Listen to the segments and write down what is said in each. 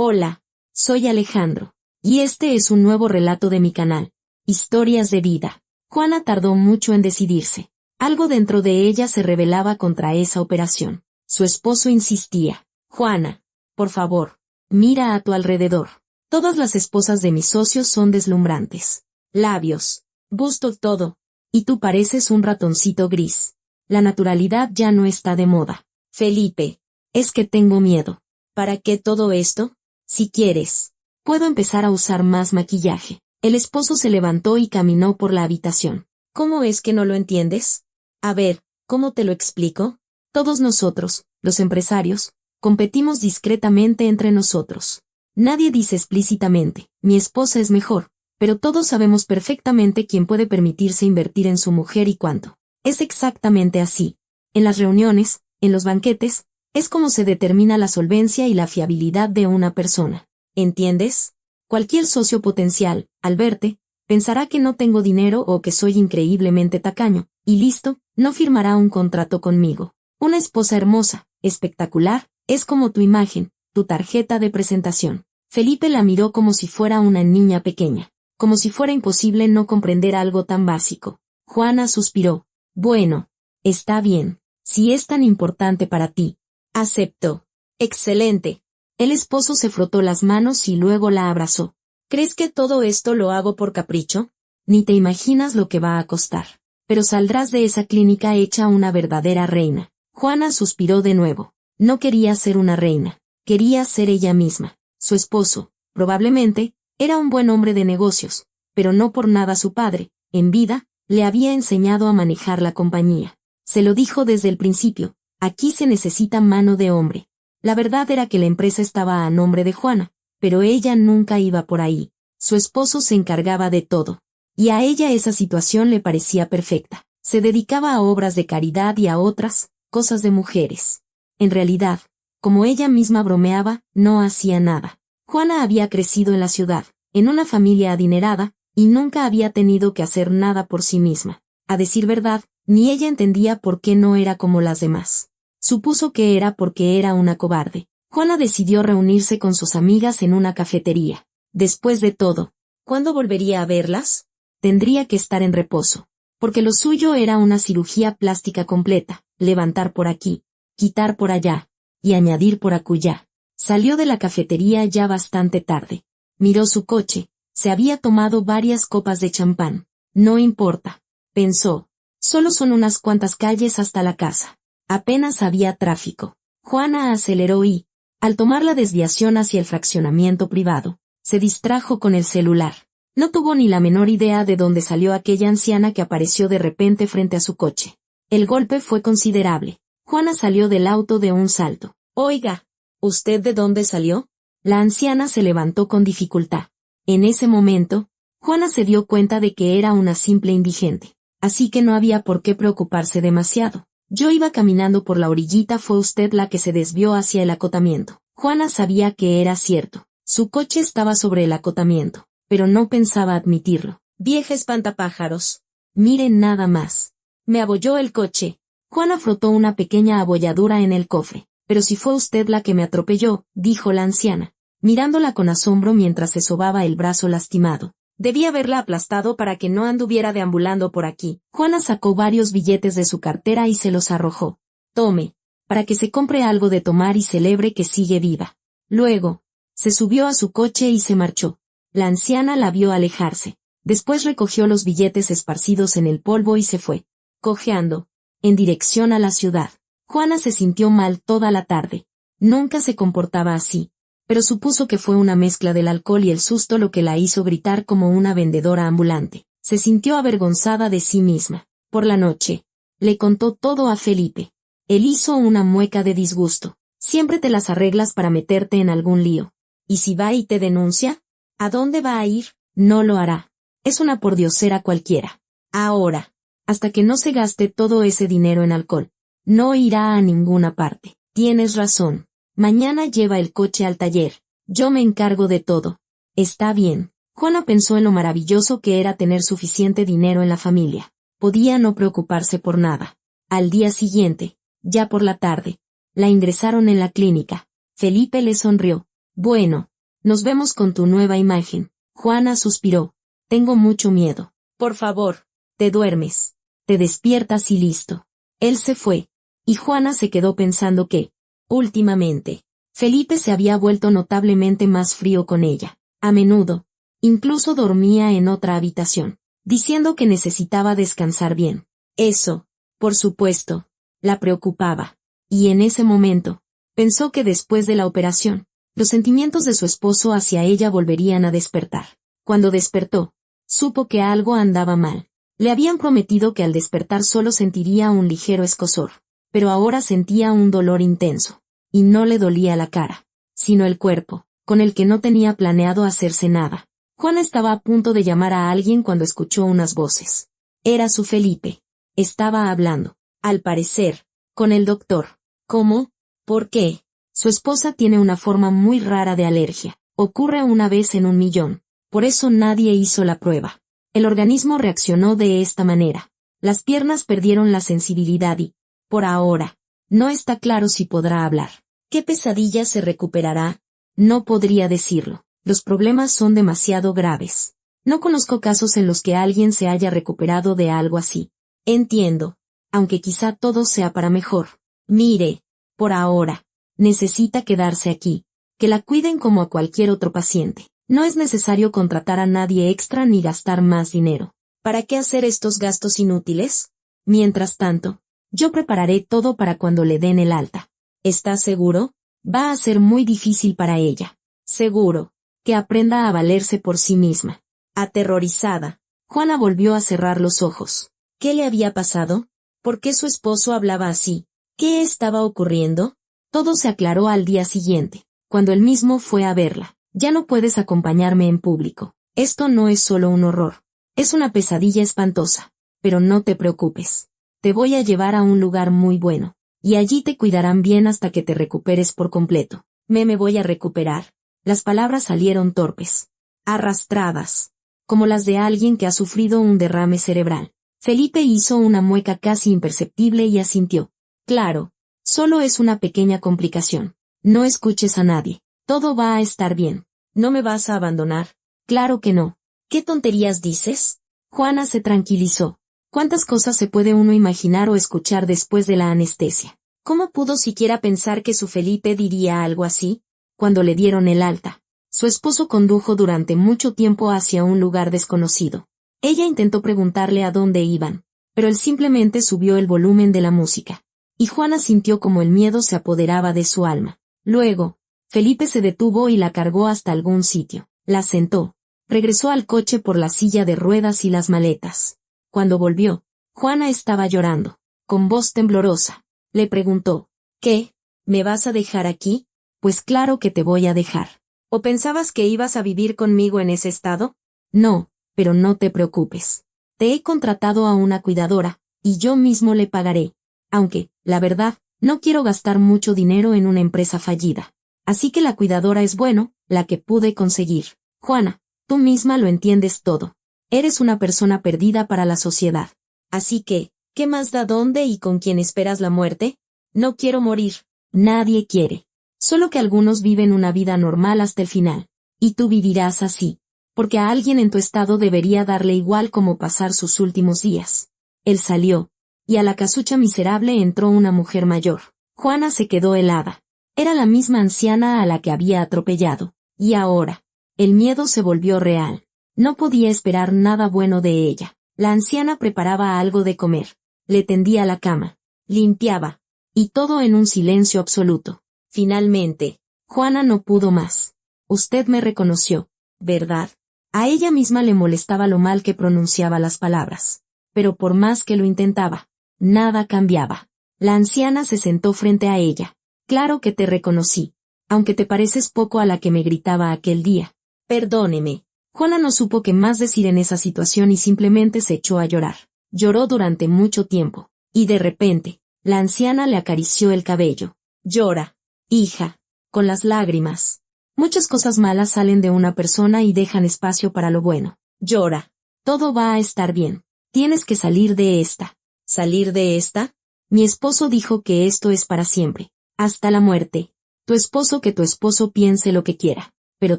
Hola, soy Alejandro, y este es un nuevo relato de mi canal, Historias de Vida. Juana tardó mucho en decidirse. Algo dentro de ella se rebelaba contra esa operación. Su esposo insistía. Juana, por favor, mira a tu alrededor. Todas las esposas de mis socios son deslumbrantes. Labios, busto, todo. Y tú pareces un ratoncito gris. La naturalidad ya no está de moda. Felipe, es que tengo miedo. ¿Para qué todo esto? Si quieres, puedo empezar a usar más maquillaje. El esposo se levantó y caminó por la habitación. ¿Cómo es que no lo entiendes? A ver, ¿cómo te lo explico? Todos nosotros, los empresarios, competimos discretamente entre nosotros. Nadie dice explícitamente, mi esposa es mejor, pero todos sabemos perfectamente quién puede permitirse invertir en su mujer y cuánto. Es exactamente así. En las reuniones, en los banquetes, es como se determina la solvencia y la fiabilidad de una persona. ¿Entiendes? Cualquier socio potencial, al verte, pensará que no tengo dinero o que soy increíblemente tacaño, y listo, no firmará un contrato conmigo. Una esposa hermosa, espectacular, es como tu imagen, tu tarjeta de presentación. Felipe la miró como si fuera una niña pequeña, como si fuera imposible no comprender algo tan básico. Juana suspiró. Bueno, está bien, si es tan importante para ti. Aceptó. Excelente. El esposo se frotó las manos y luego la abrazó. ¿Crees que todo esto lo hago por capricho? Ni te imaginas lo que va a costar. Pero saldrás de esa clínica hecha una verdadera reina. Juana suspiró de nuevo. No quería ser una reina. Quería ser ella misma. Su esposo, probablemente, era un buen hombre de negocios, pero no por nada su padre, en vida, le había enseñado a manejar la compañía. Se lo dijo desde el principio. Aquí se necesita mano de hombre. La verdad era que la empresa estaba a nombre de Juana, pero ella nunca iba por ahí. Su esposo se encargaba de todo. Y a ella esa situación le parecía perfecta. Se dedicaba a obras de caridad y a otras, cosas de mujeres. En realidad, como ella misma bromeaba, no hacía nada. Juana había crecido en la ciudad, en una familia adinerada, y nunca había tenido que hacer nada por sí misma. A decir verdad, ni ella entendía por qué no era como las demás. Supuso que era porque era una cobarde. Juana decidió reunirse con sus amigas en una cafetería. Después de todo, ¿cuándo volvería a verlas? Tendría que estar en reposo, porque lo suyo era una cirugía plástica completa, levantar por aquí, quitar por allá, y añadir por acullá. Salió de la cafetería ya bastante tarde. Miró su coche, se había tomado varias copas de champán. No importa, pensó, solo son unas cuantas calles hasta la casa. Apenas había tráfico. Juana aceleró y, al tomar la desviación hacia el fraccionamiento privado, se distrajo con el celular. No tuvo ni la menor idea de dónde salió aquella anciana que apareció de repente frente a su coche. El golpe fue considerable. Juana salió del auto de un salto. Oiga, ¿usted de dónde salió? La anciana se levantó con dificultad. En ese momento, Juana se dio cuenta de que era una simple indigente, así que no había por qué preocuparse demasiado. Yo iba caminando por la orillita, fue usted la que se desvió hacia el acotamiento. Juana sabía que era cierto. Su coche estaba sobre el acotamiento, pero no pensaba admitirlo. Vieja espantapájaros. Miren nada más. Me abolló el coche. Juana frotó una pequeña abolladura en el cofre. Pero si fue usted la que me atropelló, dijo la anciana, mirándola con asombro mientras se sobaba el brazo lastimado. Debí haberla aplastado para que no anduviera deambulando por aquí. Juana sacó varios billetes de su cartera y se los arrojó. Tome, para que se compre algo de tomar y celebre que sigue viva. Luego, se subió a su coche y se marchó. La anciana la vio alejarse. Después recogió los billetes esparcidos en el polvo y se fue, cojeando, en dirección a la ciudad. Juana se sintió mal toda la tarde. Nunca se comportaba así, pero supuso que fue una mezcla del alcohol y el susto lo que la hizo gritar como una vendedora ambulante. Se sintió avergonzada de sí misma. Por la noche, le contó todo a Felipe. Él hizo una mueca de disgusto. Siempre te las arreglas para meterte en algún lío. ¿Y si va y te denuncia? ¿A dónde va a ir? No lo hará. Es una pordiosera cualquiera. Ahora, hasta que no se gaste todo ese dinero en alcohol, no irá a ninguna parte. Tienes razón. Mañana lleva el coche al taller. Yo me encargo de todo. Está bien. Juana pensó en lo maravilloso que era tener suficiente dinero en la familia. Podía no preocuparse por nada. Al día siguiente, ya por la tarde, la ingresaron en la clínica. Felipe le sonrió. Bueno, Nos vemos con tu nueva imagen. Juana suspiró. Tengo mucho miedo. Por favor, te duermes. Te despiertas y listo. Él se fue. Y Juana se quedó pensando que, últimamente, Felipe se había vuelto notablemente más frío con ella. A menudo, incluso dormía en otra habitación, diciendo que necesitaba descansar bien. Eso, por supuesto, la preocupaba. Y en ese momento, pensó que después de la operación, los sentimientos de su esposo hacia ella volverían a despertar. Cuando despertó, supo que algo andaba mal. Le habían prometido que al despertar solo sentiría un ligero escozor, pero ahora sentía un dolor intenso. Y no le dolía la cara, sino el cuerpo, con el que no tenía planeado hacerse nada. Juana estaba a punto de llamar a alguien cuando escuchó unas voces. Era su Felipe. Estaba hablando, al parecer, con el doctor. ¿Cómo? ¿Por qué? Su esposa tiene una forma muy rara de alergia. Ocurre una vez en 1.000.000. Por eso nadie hizo la prueba. El organismo reaccionó de esta manera. Las piernas perdieron la sensibilidad y, por ahora, no está claro si podrá hablar. ¿Qué pesadilla se recuperará? No podría decirlo. Los problemas son demasiado graves. No conozco casos en los que alguien se haya recuperado de algo así. Entiendo. Aunque quizá todo sea para mejor. Mire, por ahora, necesita quedarse aquí. Que la cuiden como a cualquier otro paciente. No es necesario contratar a nadie extra ni gastar más dinero. ¿Para qué hacer estos gastos inútiles? Mientras tanto, yo prepararé todo para cuando le den el alta. ¿Estás seguro? Va a ser muy difícil para ella. Seguro. Que aprenda a valerse por sí misma. Aterrorizada, Juana volvió a cerrar los ojos. ¿Qué le había pasado? ¿Por qué su esposo hablaba así? ¿Qué estaba ocurriendo? Todo se aclaró al día siguiente, cuando él mismo fue a verla. Ya no puedes acompañarme en público. Esto no es solo un horror. Es una pesadilla espantosa. Pero no te preocupes. Te voy a llevar a un lugar muy bueno. Y allí te cuidarán bien hasta que te recuperes por completo. Me voy a recuperar. Las palabras salieron torpes. Arrastradas. Como las de alguien que ha sufrido un derrame cerebral. Felipe hizo una mueca casi imperceptible y asintió. Claro. Solo es una pequeña complicación. No escuches a nadie. Todo va a estar bien. ¿No me vas a abandonar? Claro que no. ¿Qué tonterías dices? Juana se tranquilizó. ¿Cuántas cosas se puede uno imaginar o escuchar después de la anestesia? ¿Cómo pudo siquiera pensar que su Felipe diría algo así? Cuando le dieron el alta, su esposo condujo durante mucho tiempo hacia un lugar desconocido. Ella intentó preguntarle a dónde iban, pero él simplemente subió el volumen de la música. Y Juana sintió como el miedo se apoderaba de su alma. Luego, Felipe se detuvo y la cargó hasta algún sitio. La sentó. Regresó al coche por la silla de ruedas y las maletas. Cuando volvió, Juana estaba llorando. Con voz temblorosa, le preguntó, ¿qué? ¿Me vas a dejar aquí? Pues claro que te voy a dejar. ¿O pensabas que ibas a vivir conmigo en ese estado? No, pero no te preocupes. Te he contratado a una cuidadora, y yo mismo le pagaré. Aunque, la verdad, no quiero gastar mucho dinero en una empresa fallida. Así que la cuidadora es bueno, la que pude conseguir. Juana, tú misma lo entiendes todo. Eres una persona perdida para la sociedad. Así que, ¿qué más da dónde y con quién esperas la muerte? No quiero morir. Nadie quiere. Solo que algunos viven una vida normal hasta el final. Y tú vivirás así. Porque a alguien en tu estado debería darle igual como pasar sus últimos días. Él salió. Y a la casucha miserable entró una mujer mayor. Juana se quedó helada. Era la misma anciana a la que había atropellado. Y ahora, el miedo se volvió real. No podía esperar nada bueno de ella. La anciana preparaba algo de comer. Le tendía la cama. Limpiaba. Y todo en un silencio absoluto. Finalmente, Juana no pudo más. Usted me reconoció, ¿verdad? A ella misma le molestaba lo mal que pronunciaba las palabras. Pero por más que lo intentaba, nada cambiaba. La anciana se sentó frente a ella. Claro que te reconocí, aunque te pareces poco a la que me gritaba aquel día. Perdóneme. Juana no supo qué más decir en esa situación y simplemente se echó a llorar. Lloró durante mucho tiempo. Y de repente, la anciana le acarició el cabello. Llora, hija, con las lágrimas. Muchas cosas malas salen de una persona y dejan espacio para lo bueno. Llora. Todo va a estar bien. Tienes que salir de esta. ¿Salir de esta? Mi esposo dijo que esto es para siempre. Hasta la muerte. Tu esposo que tu esposo piense lo que quiera. Pero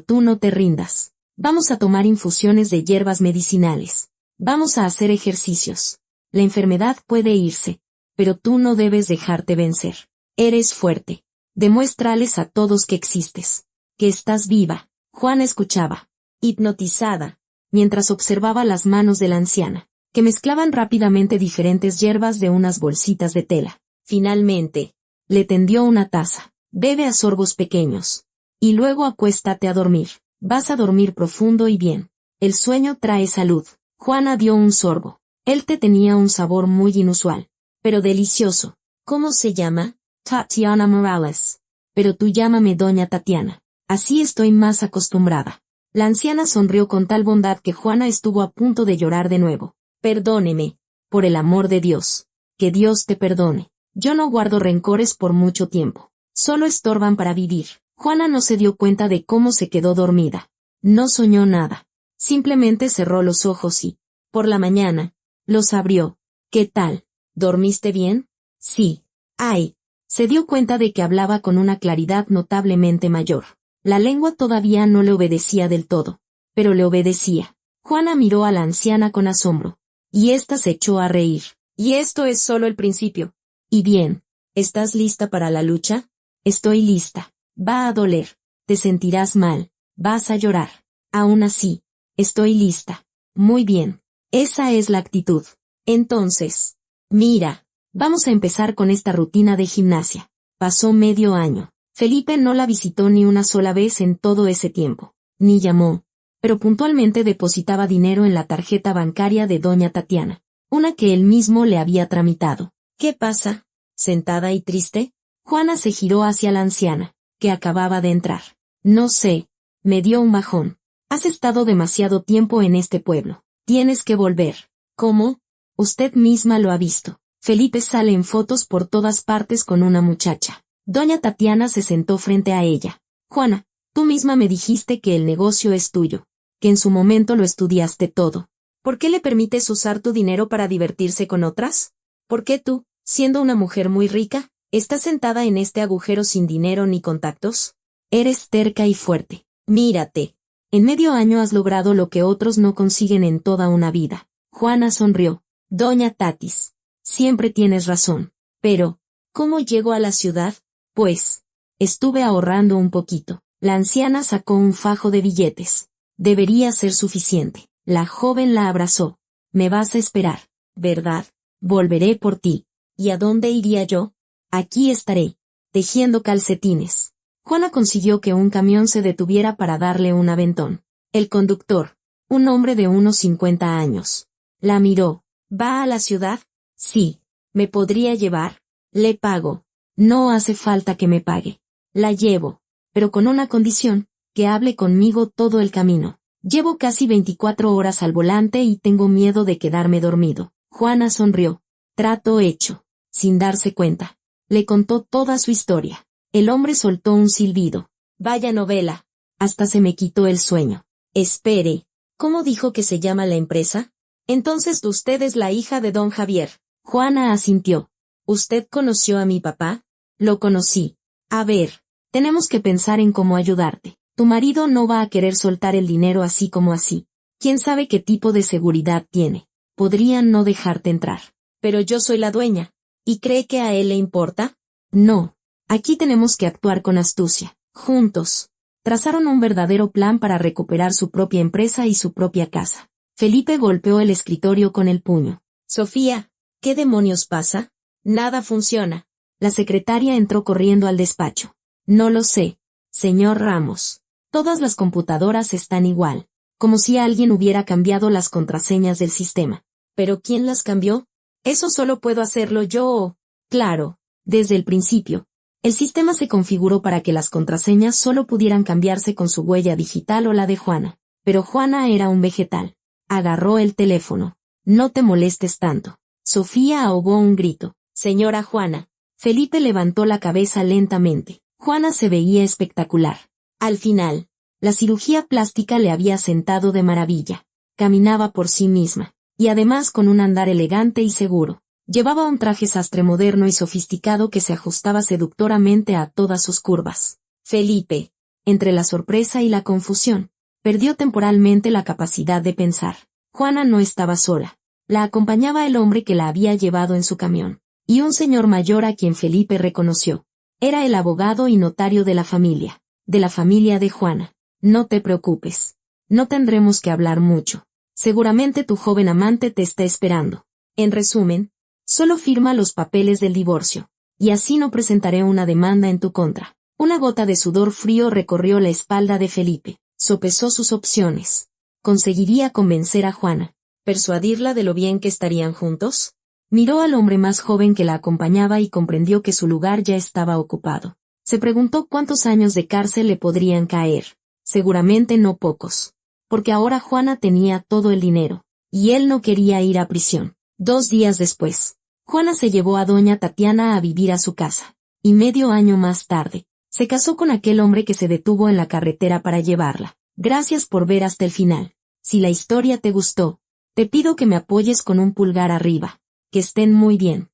tú no te rindas. Vamos a tomar infusiones de hierbas medicinales. Vamos a hacer ejercicios. La enfermedad puede irse, pero tú no debes dejarte vencer. Eres fuerte. Demuéstrales a todos que existes, que estás viva. Juana escuchaba, hipnotizada, mientras observaba las manos de la anciana, que mezclaban rápidamente diferentes hierbas de unas bolsitas de tela. Finalmente, le tendió una taza. Bebe a sorbos pequeños. Y luego acuéstate a dormir. Vas a dormir profundo y bien. El sueño trae salud. Juana dio un sorbo. El té tenía un sabor muy inusual, pero delicioso. ¿Cómo se llama? Tatiana Morales. Pero tú llámame Doña Tatiana. Así estoy más acostumbrada. La anciana sonrió con tal bondad que Juana estuvo a punto de llorar de nuevo. Perdóneme. Por el amor de Dios. Que Dios te perdone. Yo no guardo rencores por mucho tiempo. Solo estorban para vivir. Juana no se dio cuenta de cómo se quedó dormida. No soñó nada. Simplemente cerró los ojos y, por la mañana, los abrió. ¿Qué tal? ¿Dormiste bien? Sí. Ay. Se dio cuenta de que hablaba con una claridad notablemente mayor. La lengua todavía no le obedecía del todo, pero le obedecía. Juana miró a la anciana con asombro, y ésta se echó a reír. Y esto es solo el principio. Y bien, ¿estás lista para la lucha? Estoy lista. Va a doler. Te sentirás mal. Vas a llorar. Aún así, estoy lista. Muy bien. Esa es la actitud. Entonces, mira, vamos a empezar con esta rutina de gimnasia. Pasó medio año. Felipe no la visitó ni una sola vez en todo ese tiempo. Ni llamó. Pero puntualmente depositaba dinero en la tarjeta bancaria de doña Tatiana. Una que él mismo le había tramitado. ¿Qué pasa? ¿Sentada y triste? Juana se giró hacia la anciana, que acababa de entrar. No sé. Me dio un bajón. Has estado demasiado tiempo en este pueblo. Tienes que volver. ¿Cómo? Usted misma lo ha visto. Felipe sale en fotos por todas partes con una muchacha. Doña Tatiana se sentó frente a ella. Juana, tú misma me dijiste que el negocio es tuyo, que en su momento lo estudiaste todo. ¿Por qué le permites usar tu dinero para divertirse con otras? ¿Por qué tú, siendo una mujer muy rica, estás sentada en este agujero sin dinero ni contactos? Eres terca y fuerte. Mírate. En medio año has logrado lo que otros no consiguen en toda una vida. Juana sonrió. Doña Tatis, siempre tienes razón. Pero, ¿cómo llego a la ciudad? Pues, estuve ahorrando un poquito. La anciana sacó un fajo de billetes. Debería ser suficiente. La joven la abrazó. Me vas a esperar, ¿verdad? Volveré por ti. ¿Y a dónde iría yo? Aquí estaré, tejiendo calcetines. Juana consiguió que un camión se detuviera para darle un aventón. El conductor, un hombre de unos 50 años, la miró. ¿Va a la ciudad? Sí. ¿Me podría llevar? Le pago. No hace falta que me pague. La llevo, pero con una condición, que hable conmigo todo el camino. Llevo casi 24 horas al volante y tengo miedo de quedarme dormido. Juana sonrió. Trato hecho. Sin darse cuenta. Le contó toda su historia. El hombre soltó un silbido. Vaya novela. Hasta se me quitó el sueño. Espere. ¿Cómo dijo que se llama la empresa? Entonces usted es la hija de don Javier. Juana asintió. ¿Usted conoció a mi papá? Lo conocí. A ver, tenemos que pensar en cómo ayudarte. Tu marido no va a querer soltar el dinero así como así. ¿Quién sabe qué tipo de seguridad tiene? Podrían no dejarte entrar. Pero yo soy la dueña. ¿Y cree que a él le importa? No. Aquí tenemos que actuar con astucia. Juntos. Trazaron un verdadero plan para recuperar su propia empresa y su propia casa. Felipe golpeó el escritorio con el puño. Sofía, ¿qué demonios pasa? Nada funciona. La secretaria entró corriendo al despacho. No lo sé, señor Ramos. Todas las computadoras están igual, como si alguien hubiera cambiado las contraseñas del sistema. ¿Pero quién las cambió? Eso solo puedo hacerlo yo. Claro, desde el principio. El sistema se configuró para que las contraseñas solo pudieran cambiarse con su huella digital o la de Juana. Pero Juana era un vegetal. Agarró el teléfono. No te molestes tanto. Sofía ahogó un grito. Señora Juana. Felipe levantó la cabeza lentamente. Juana se veía espectacular. Al final, la cirugía plástica le había sentado de maravilla. Caminaba por sí misma, y además con un andar elegante y seguro. Llevaba un traje sastre moderno y sofisticado que se ajustaba seductoramente a todas sus curvas. Felipe, Entre la sorpresa y la confusión, perdió temporalmente la capacidad de pensar. Juana no estaba sola. La acompañaba el hombre que la había llevado en su camión, y un señor mayor a quien Felipe reconoció. Era el abogado y notario de la familia de Juana. No te preocupes. No tendremos que hablar mucho. Seguramente tu joven amante te está esperando. En resumen, solo firma los papeles del divorcio, y así no presentaré una demanda en tu contra. Una gota de sudor frío recorrió la espalda de Felipe. Sopesó sus opciones. ¿Conseguiría convencer a Juana? ¿Persuadirla de lo bien que estarían juntos? Miró al hombre más joven que la acompañaba y comprendió que su lugar ya estaba ocupado. Se preguntó cuántos años de cárcel le podrían caer. Seguramente no pocos. Porque ahora Juana tenía todo el dinero, y él no quería ir a prisión. 2 días después, Juana se llevó a doña Tatiana a vivir a su casa. Y medio año más tarde, se casó con aquel hombre que se detuvo en la carretera para llevarla. Gracias por ver hasta el final. Si la historia te gustó, te pido que me apoyes con un pulgar arriba. Que estén muy bien.